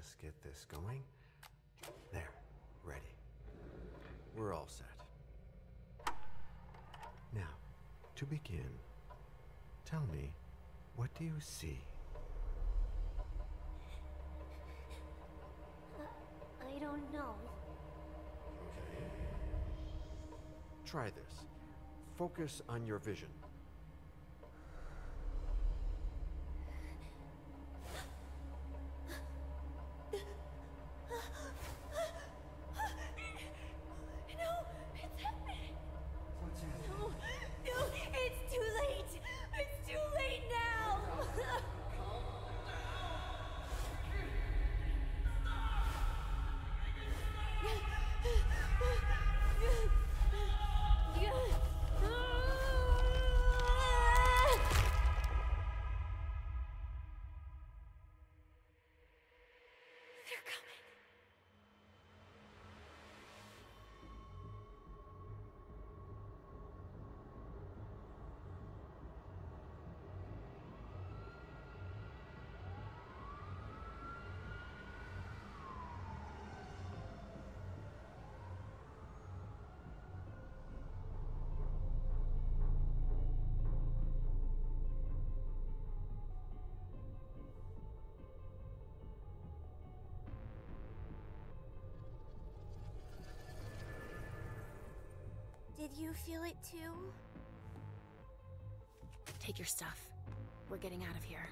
just get this going. There, ready. We're all set. Now, to begin, tell me, what do you see? I don't know. Okay. Try this. Focus on your vision. Did you feel it too? Take your stuff. We're getting out of here.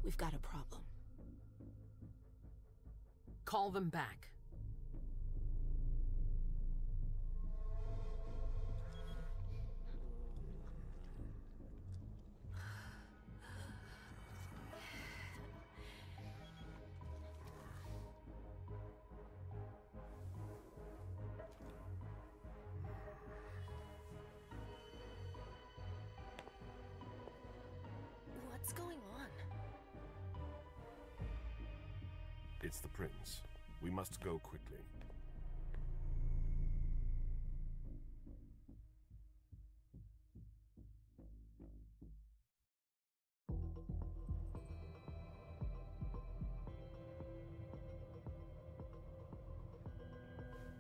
We've got a problem. Call them back. What's going on? It's the prince. We must go quickly.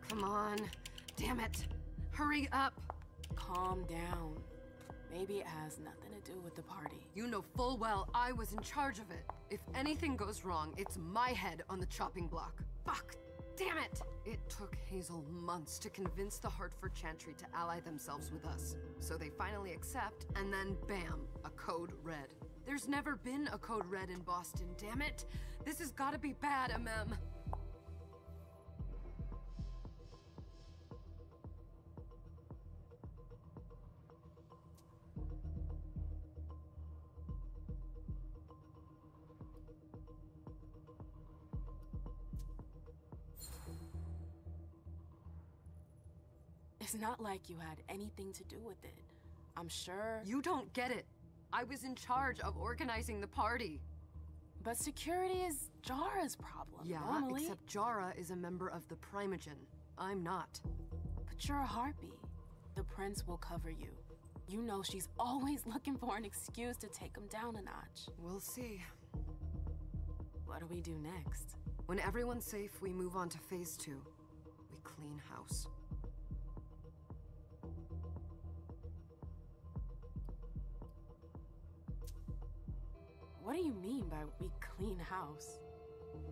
Come on. Damn it. Hurry up. Calm down. Maybe it has nothing to do with the party. You know full well I was in charge of it. If anything goes wrong, it's my head on the chopping block. Fuck! Damn it! It took Hazel months to convince the Hartford Chantry to ally themselves with us. So they finally accept, and then bam, a code red. There's never been a code red in Boston, damn it! This has gotta be bad, MM. It's not like you had anything to do with it. I'm sure... You don't get it. I was in charge of organizing the party. But security is Jara's problem, Yeah, normally. except Jara is a member of the Primogen. I'm not. But you're a harpy. The prince will cover you. You know she's always looking for an excuse to take him down a notch. We'll see. What do we do next? When everyone's safe, we move on to phase 2. We clean house. What do you mean by we clean house?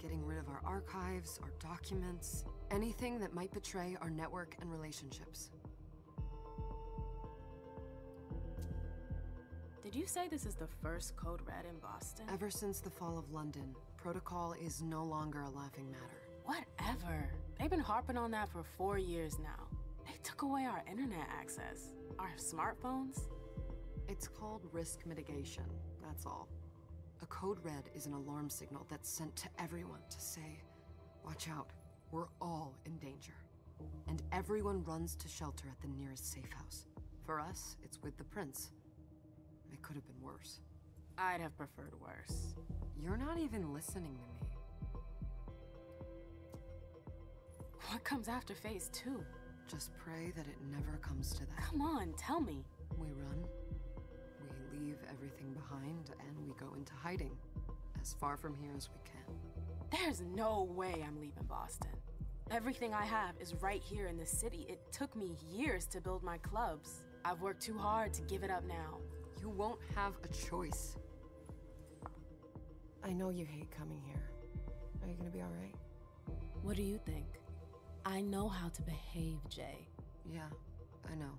Getting rid of our archives, our documents, anything that might betray our network and relationships. Did you say this is the first code red in Boston? Ever since the fall of London, protocol is no longer a laughing matter. Whatever. They've been harping on that for 4 years now. They took away our internet access. Our smartphones. It's called risk mitigation, that's all. A code red is an alarm signal that's sent to everyone to say, watch out, we're all in danger. And everyone runs to shelter at the nearest safe house. For us, it's with the prince. It could have been worse. I'd have preferred worse. You're not even listening to me. What comes after phase 2? Just pray that it never comes to that. Come on, tell me. We run, we leave everything behind, and we go into hiding. As far from here as we can. There's no way I'm leaving Boston. Everything I have is right here in the city. It took me years to build my clubs. I've worked too hard to give it up now. You won't have a choice. I know you hate coming here. Are you gonna be alright? What do you think? I know how to behave, Jay. Yeah, I know.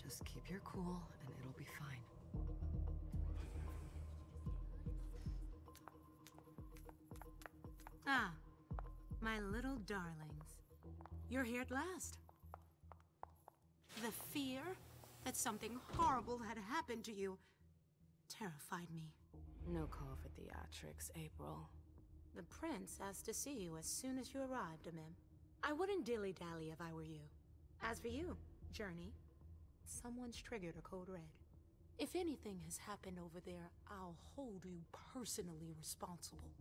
Just keep your cool and it'll be fine. Ah, my little darlings. You're here at last. The fear that something horrible had happened to you terrified me. No call for theatrics, April. The prince asked to see you as soon as you arrived, Amim. I wouldn't dilly-dally if I were you. As for you, Journey, someone's triggered a code red. If anything has happened over there, I'll hold you personally responsible.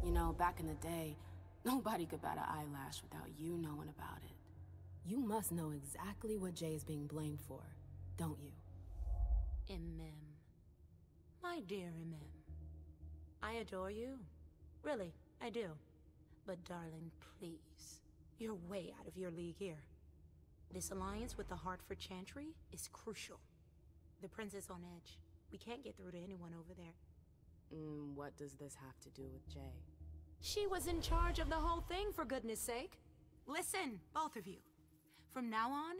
You know, back in the day, nobody could bat an eyelash without you knowing about it. You must know exactly what Jay is being blamed for, don't you? Imim. My dear Imim. I adore you. Really, I do. But darling, please. You're way out of your league here. This alliance with the Hartford Chantry is crucial. The prince is on edge. We can't get through to anyone over there. What does this have to do with Jay? She was in charge of the whole thing, for goodness sake. Listen, both of you. From now on,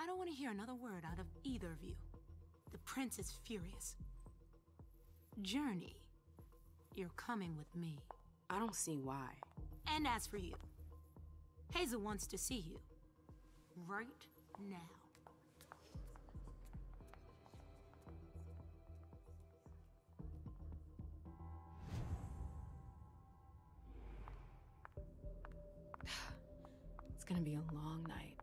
I don't want to hear another word out of either of you. The prince is furious. Journey, you're coming with me. I don't see why. And as for you, Hazel wants to see you. Right now. It's gonna be a long night.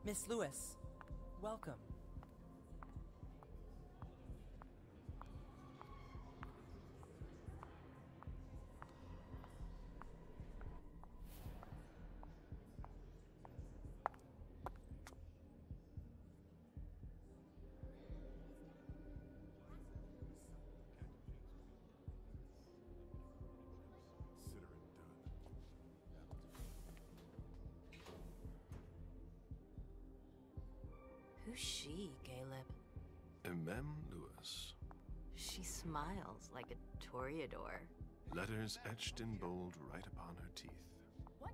Miss Lewis, welcome. Who's she, Caleb? Mem Lewis. She smiles like a toreador. Letters etched in bold right upon her teeth.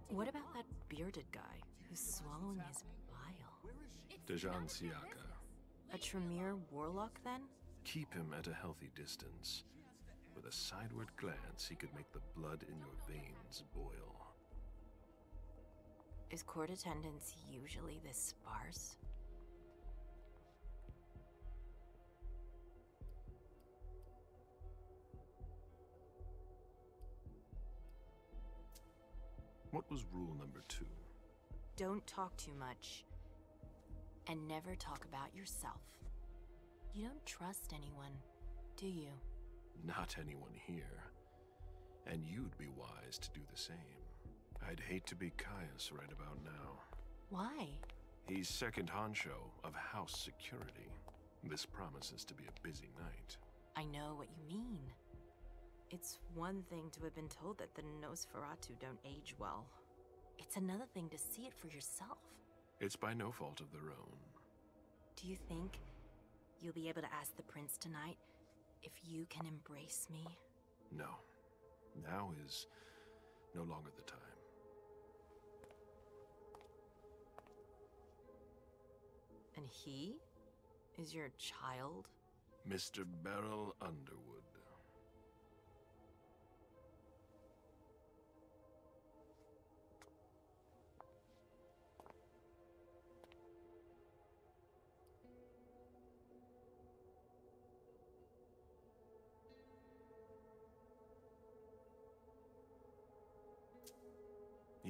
What about that bearded guy who's swallowing his bile? Dejan Siaka. A Tremere warlock, then? Keep him at a healthy distance. With a sideward glance, he could make the blood in your veins boil. Is court attendance usually this sparse? What was rule number 2? Don't talk too much. And never talk about yourself. You don't trust anyone, do you? Not anyone here. And you'd be wise to do the same. I'd hate to be Caius right about now. Why? He's second honcho of house security. This promises to be a busy night. I know what you mean. It's one thing to have been told that the Nosferatu don't age well. It's another thing to see it for yourself. It's by no fault of their own. Do you think you'll be able to ask the prince tonight if you can embrace me? No. Now is no longer the time. And he is your child? Mr. Beryl Underwood.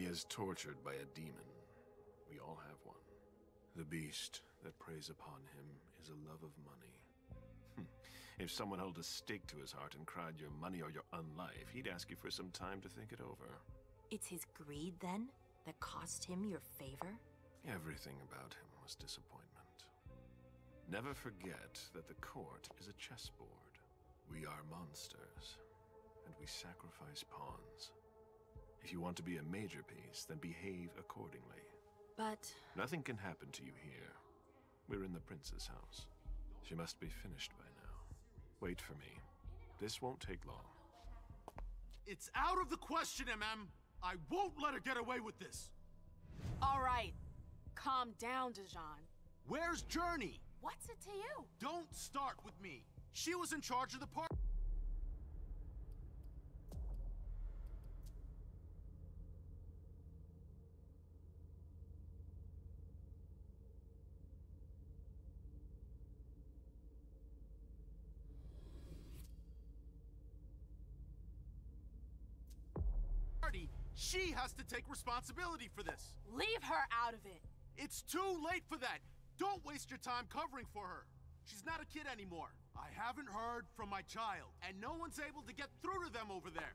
is tortured by a demon. We all have one. The beast that preys upon him is a love of money. If someone held a stake to his heart and cried your money or your unlife, he'd ask you for some time to think it over. It's his greed, then, that cost him your favor? Everything about him was disappointment. Never forget that the court is a chessboard. We are monsters, and we sacrifice pawns. If you want to be a major piece, then behave accordingly. But... Nothing can happen to you here. We're in the prince's house. She must be finished by now. Wait for me. This won't take long. It's out of the question, MM! I won't let her get away with this! All right. Calm down, Dijon. Where's Journey? What's it to you? Don't start with me. She was in charge of the party. She has to take responsibility for this. Leave her out of it. It's too late for that. Don't waste your time covering for her. She's not a kid anymore. I haven't heard from my child, and no one's able to get through to them over there.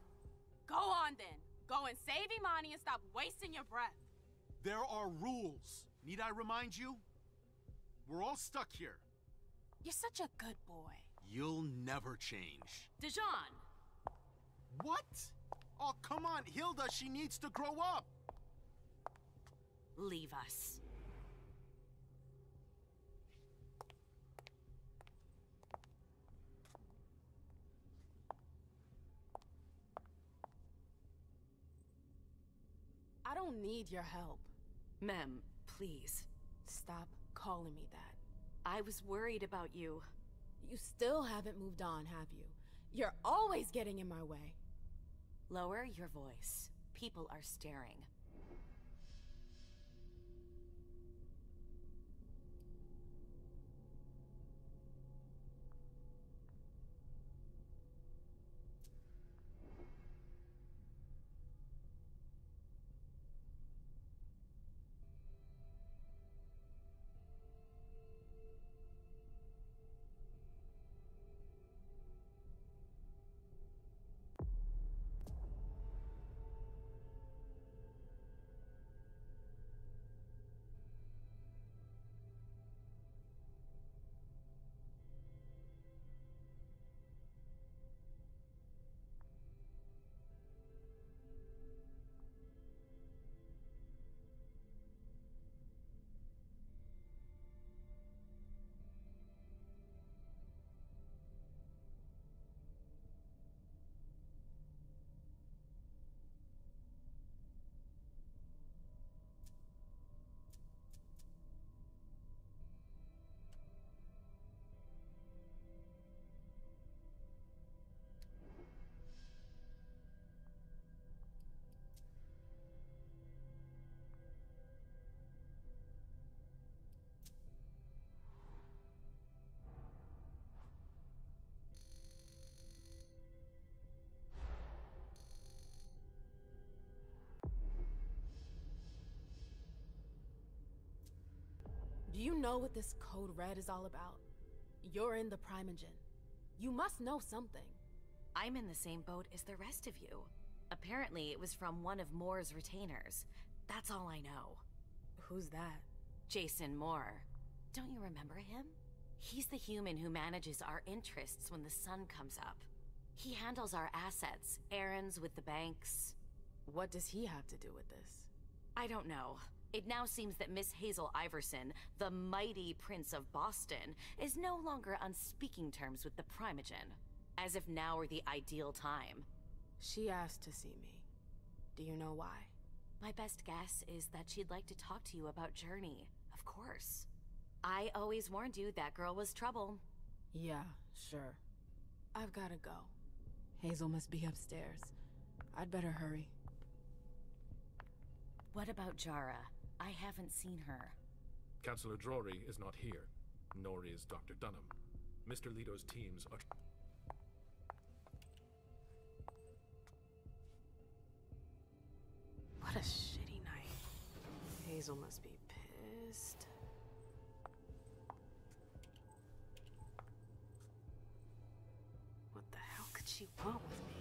Go on then. Go and save Imani and stop wasting your breath. There are rules. Need I remind you? We're all stuck here. You're such a good boy. You'll never change. Dijon! What? Oh, come on, Hilda, she needs to grow up. Leave us. I don't need your help. Mem, please. Stop calling me that. I was worried about you. You still haven't moved on, have you? You're always getting in my way. Lower your voice. People are staring. Do you know what this Code Red is all about? You're in the Primogen. You must know something. I'm in the same boat as the rest of you. Apparently, it was from one of Moore's retainers. That's all I know. Who's that? Jason Moore. Don't you remember him? He's the human who manages our interests when the sun comes up. He handles our assets, errands with the banks. What does he have to do with this? I don't know. It now seems that Miss Hazel Iverson, the mighty Prince of Boston, is no longer on speaking terms with the Primogen. As if now were the ideal time. She asked to see me. Do you know why? My best guess is that she'd like to talk to you about Journey, of course. I always warned you that girl was trouble. Yeah, sure. I've gotta go. Hazel must be upstairs. I'd better hurry. What about Jara? I haven't seen her. Councillor Drury is not here, nor is Dr. Dunham. Mr. Leto's teams are... What a shitty Hazel must be pissed. What the hell could she want with me?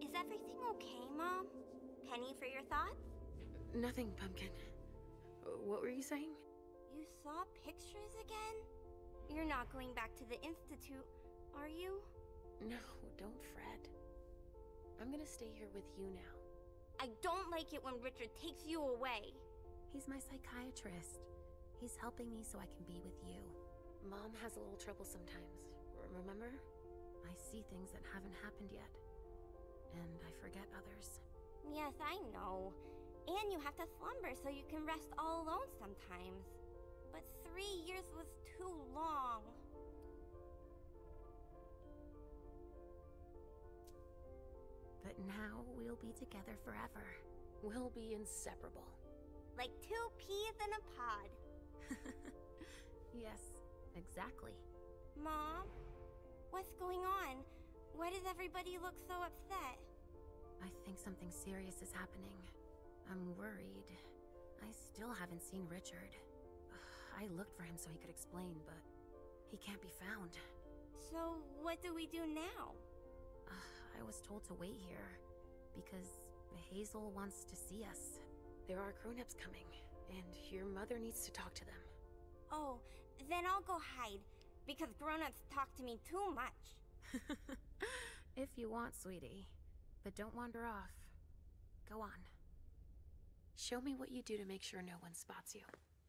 Is everything okay, Mom? Penny for your thoughts? Nothing, Pumpkin. What were you saying? You saw pictures again? You're not going back to the Institute, are you? No, don't fret. I'm gonna stay here with you now. I don't like it when Richard takes you away. He's my psychiatrist. He's helping me so I can be with you. Mom has a little trouble sometimes, remember? I see things that haven't happened yet. And I forget others. Yes, I know. And you have to slumber so you can rest all alone sometimes. But 3 years was too long. But now we'll be together forever. We'll be inseparable. Like 2 peas in a pod. Yes, exactly. Mom? What's going on? Why does everybody look so upset? I think something serious is happening. I'm worried. I still haven't seen Richard. I looked for him so he could explain, but he can't be found. So, what do we do now? I was told to wait here, because Hazel wants to see us. There are grown-ups coming, and your mother needs to talk to them. Oh, then I'll go hide, because grown-ups talk to me too much. If you want, sweetie. But don't wander off. Go on. Show me what you do to make sure no one spots you.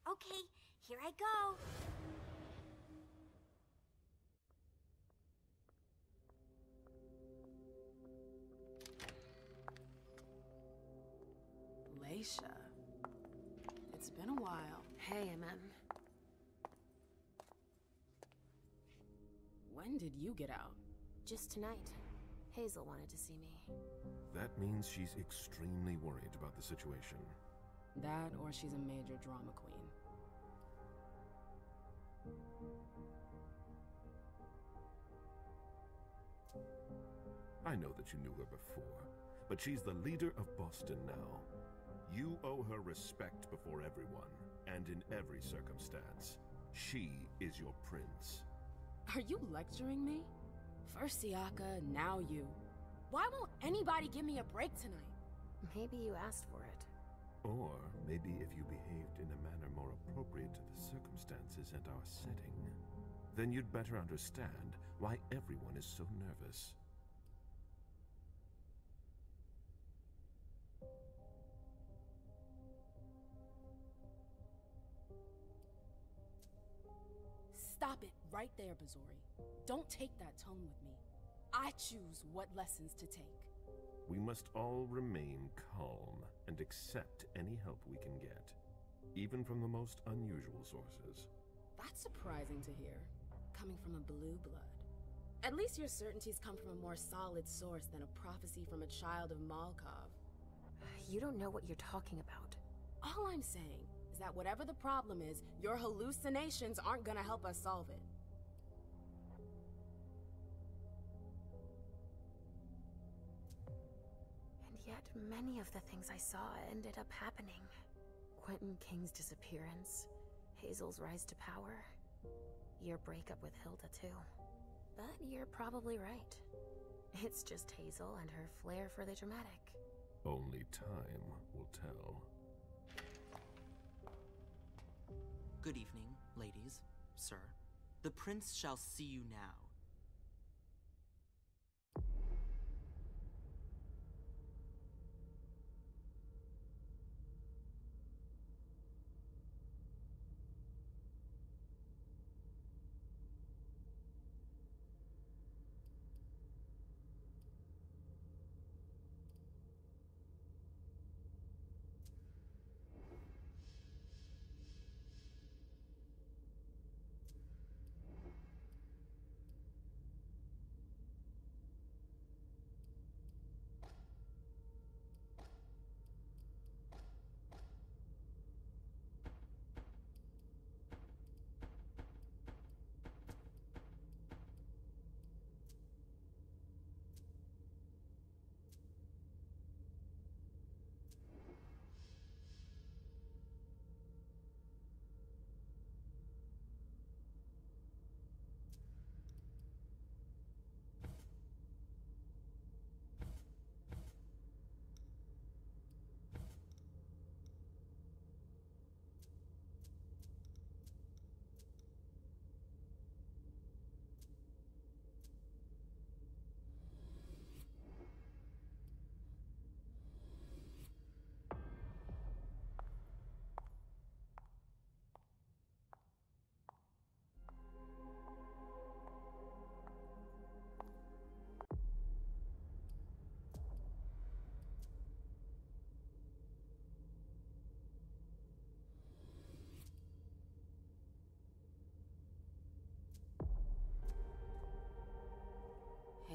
Okay, here I go. Leisha. It's been a while. Hey, MM. When did you get out? Just tonight. Hazel wanted to see me. That means she's extremely worried about the situation. That, or she's a major drama queen. I know that you knew her before, but she's the leader of Boston now. You owe her respect before everyone, and in every circumstance. She is your prince. Are you lecturing me? First Siaka, now you. Why won't anybody give me a break tonight? Maybe you asked for it. Or maybe if you behaved in a manner more appropriate to the circumstances and our setting, then you'd better understand why everyone is so nervous. Stop it right there, Bazori. Don't take that tone with me. I choose what lessons to take. We must all remain calm and accept any help we can get, even from the most unusual sources. That's surprising to hear, coming from a blue blood. At least your certainties come from a more solid source than a prophecy from a child of Malkov. You don't know what you're talking about. All I'm saying is that whatever the problem is, your hallucinations aren't gonna help us solve it. And yet, many of the things I saw ended up happening. Quentin King's disappearance, Hazel's rise to power, your breakup with Hilda too. But you're probably right. It's just Hazel and her flair for the dramatic. Only time will tell. Good evening, ladies, sir. The prince shall see you now.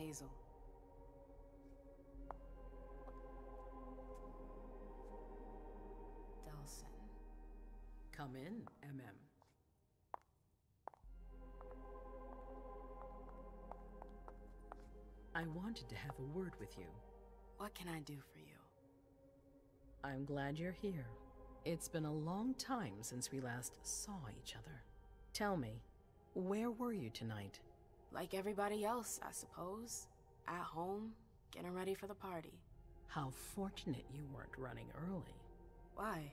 Hazel. Delson. Come in, MM. I wanted to have a word with you. What can I do for you? I'm glad you're here. It's been a long time since we last saw each other. Tell me, where were you tonight? Like everybody else, I suppose. At home, getting ready for the party. How fortunate you weren't running early. Why?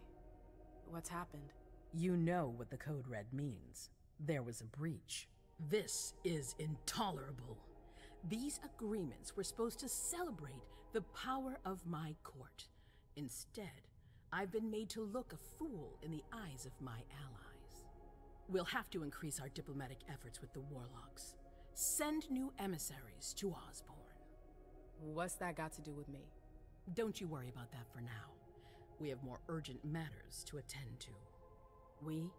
What's happened? You know what the Code Red means. There was a breach. This is intolerable. These agreements were supposed to celebrate the power of my court. Instead, I've been made to look a fool in the eyes of my allies. We'll have to increase our diplomatic efforts with the Warlocks. Send new emissaries to Osborne. What's that got to do with me? Don't you worry about that for now. We have more urgent matters to attend to. We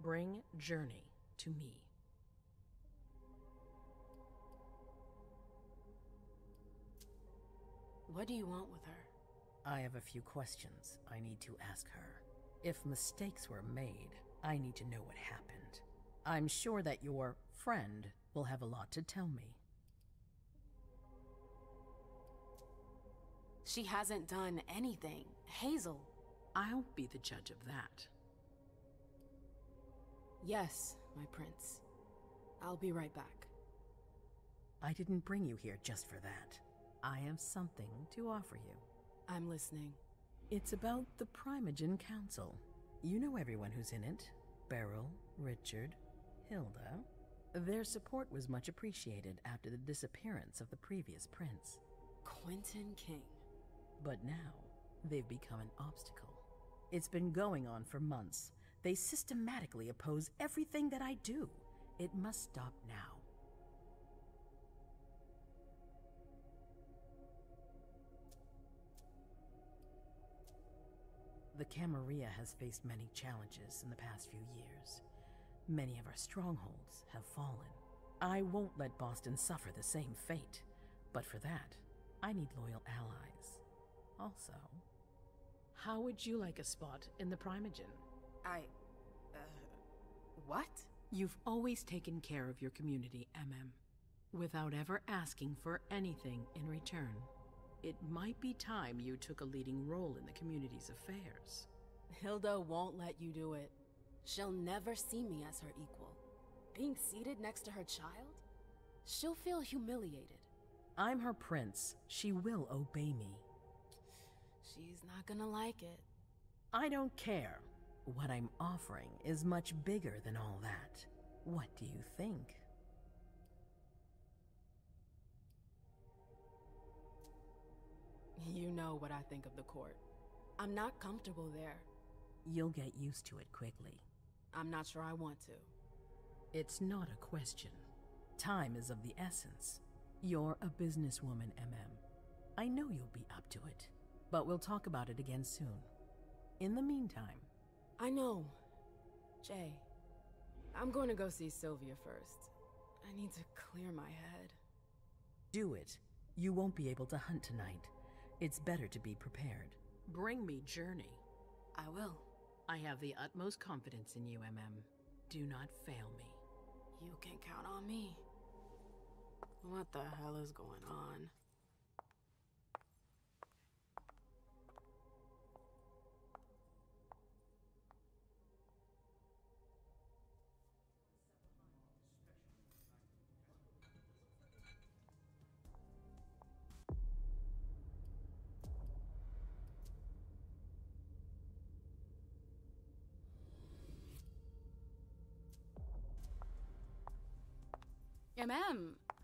bring Journey to me. What do you want with her? I have a few questions I need to ask her. If mistakes were made, I need to know what happened. I'm sure that your friend will have a lot to tell me. She hasn't done anything. Hazel. I'll be the judge of that. Yes, my prince. I'll be right back. I didn't bring you here just for that. I have something to offer you. I'm listening. It's about the Primogen Council. You know everyone who's in it. Beryl, Richard, Hilda. Their support was much appreciated after the disappearance of the previous prince. Quentin King. But now, they've become an obstacle. It's been going on for months. They systematically oppose everything that I do. It must stop now. The Camarilla has faced many challenges in the past few years. Many of our strongholds have fallen. I won't let Boston suffer the same fate, but for that, I need loyal allies. Also, how would you like a spot in the Primogen? What? You've always taken care of your community, without ever asking for anything in return. It might be time you took a leading role in the community's affairs. Hilda won't let you do it. She'll never see me as her equal. Being seated next to her child? She'll feel humiliated. I'm her prince. She will obey me. She's not gonna like it. I don't care. What I'm offering is much bigger than all that. What do you think? You know what I think of the court. I'm not comfortable there. You'll get used to it quickly. I'm not sure I want to. It's not a question. Time is of the essence. You're a businesswoman, I know you'll be up to it, but we'll talk about it again soon. In the meantime... I know. Jay, I'm going to go see Sylvia first. I need to clear my head. Do it. You won't be able to hunt tonight. It's better to be prepared. Bring me Journey. I will. I have the utmost confidence in you, Do not fail me. You can count on me. What the hell is going on?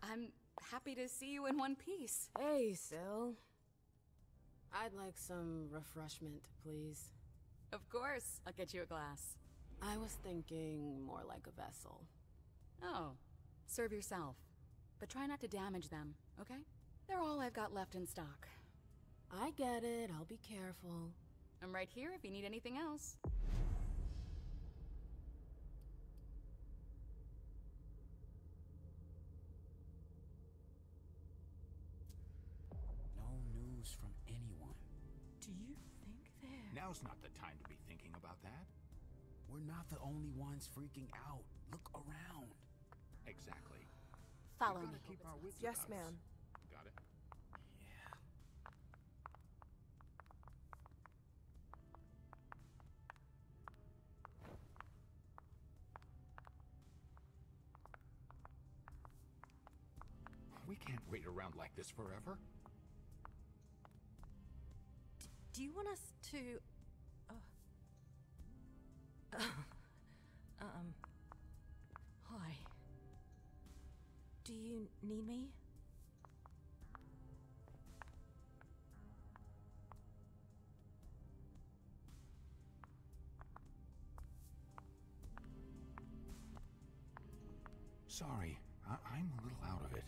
I'm happy to see you in one piece. Hey, Syl. I'd like some refreshment, please. Of course, I'll get you a glass. I was thinking more like a vessel. Oh, serve yourself. But try not to damage them, okay? They're all I've got left in stock. I get it, I'll be careful. I'm right here if you need anything else. From anyone. Do you think they're... Now's not the time to be thinking about that. We're not the only ones freaking out. Look around. Exactly. Follow me. Keep our wits Yes, about us. ma'am. Got it? Yeah. We can't wait around like this forever. Do you want us to... Hi. Do you need me? Sorry, I'm a little out of it.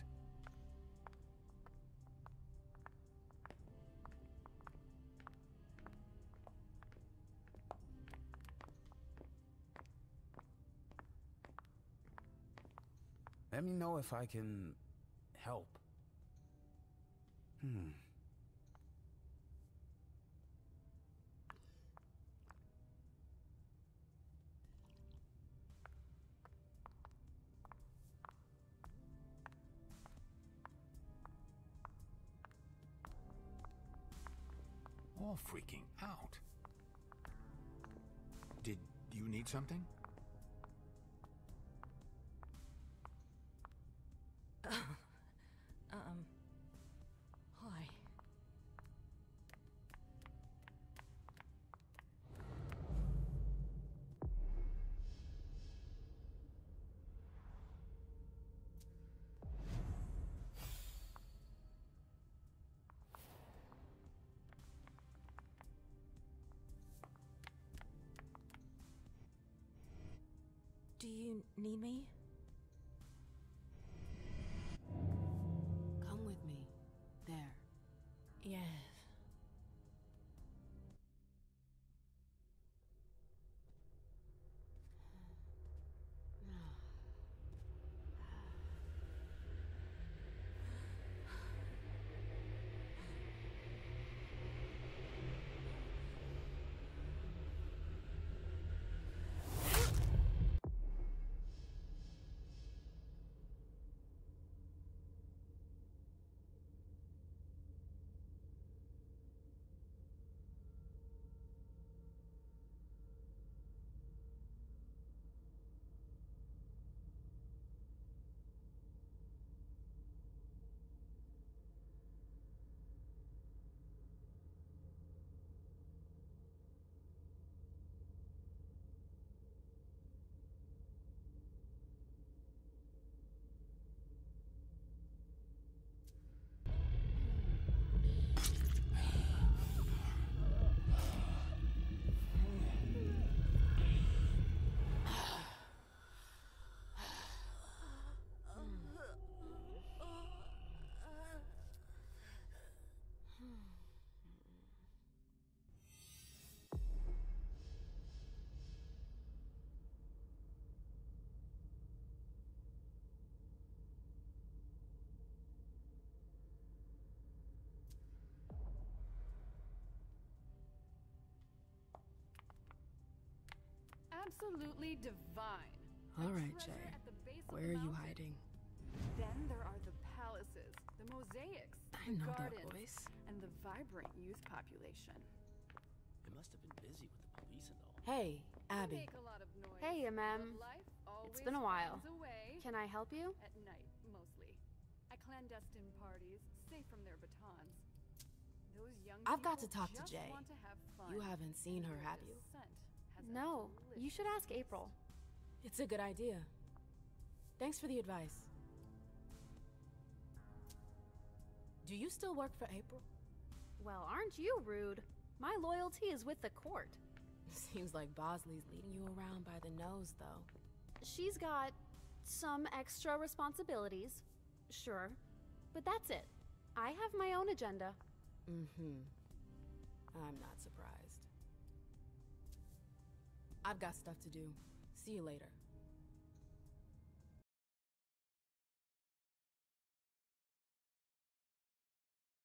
Let me know if I can help. All freaking out. Did you need something? Hi. Do you need me? Come with me. There. Yes. absolutely divine. All right, Jay. Where are you hiding? Then there are the palaces, the mosaics, I the know that gardens, voice. and the vibrant youth population. They must have been busy with the police and all. Hey, Abby. Make a lot of noise, Hey, but life It's been a always while. finds a way. Can I help you? At night, mostly. At clandestine parties, safe from their batons. Those young I've got to people talk to just Jay. want to have fun. You haven't seen her, Their have you? scent has a No, you delicious should ask April. It's a good idea. Thanks for the advice. Do you still work for April? Well, aren't you rude? My loyalty is with the court. Seems like Bosley's leading you around by the nose, though. She's got some extra responsibilities, sure, but that's it. I have my own agenda. Mm-hmm. I'm not surprised. I've got stuff to do. See you later.